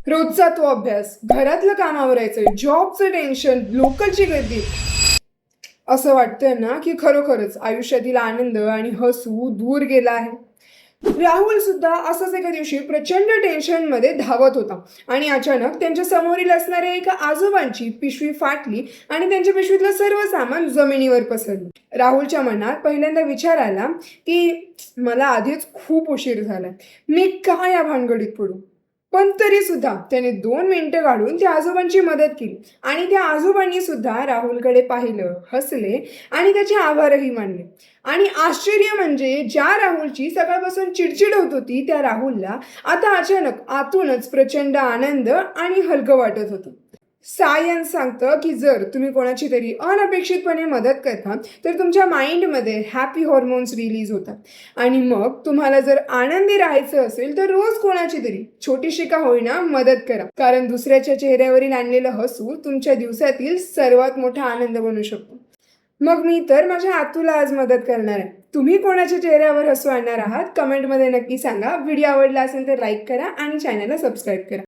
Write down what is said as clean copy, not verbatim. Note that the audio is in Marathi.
रोजचा तो अभ्यास, घरातलं काम आवरायचं, जॉबचं टेन्शन, लोकलची गर्दी. असं वाटतंय ना की खरोखरच आयुष्यातील आनंद आणि हसू दूर गेला आहे. राहुल सुद्धा असंच एका दिवशी प्रचंड टेन्शनमध्ये धावत होता आणि अचानक त्यांच्या समोरील असणाऱ्या एका आजोबांची पिशवी फाटली आणि त्यांच्या पिशवीतलं सर्व सामान जमिनीवर पसरलं. राहुलच्या मनात पहिल्यांदा विचार आला की मला आधीच खूप उशीर झालाय, मी का या भानगडीत पडू. पण तरी सुद्धा त्याने 2 मिनिटं काढून त्या आजोबांची मदत केली आणि त्या आजोबांनी सुद्धा राहुलकडे पाहिलं, हसले आणि त्याचे आभारही मानले. आणि आश्चर्य म्हणजे ज्या राहुलची सकाळपासून चिडचिड होत होती त्या राहुलला आता अचानक आतूनच प्रचंड आनंद आणि हलकं वाटत होतं. सायन्स सांगतं की जर तुम्ही कोणाची तरी अनपेक्षितपणे मदत करता तर तुमच्या माइंडमध्ये हॅपी हॉर्मोन्स रिलीज होतात आणि मग तुम्हाला जर आनंदी राहायचं असेल तर रोज कोणाची तरी छोटीशी का होईना मदत करा, कारण दुसऱ्याच्या चेहऱ्यावरील आणलेलं हसू तुमच्या दिवसातील सर्वात मोठा आनंद बनू शकतो. मग मी तर माझ्या आतूला आज मदत करणार आहे. तुम्ही कोणाच्या चेहऱ्यावर हसू आणणार आहात कमेंटमध्ये नक्की सांगा. व्हिडिओ आवडला असेल तर लाईक करा आणि चॅनलला सबस्क्राईब करा.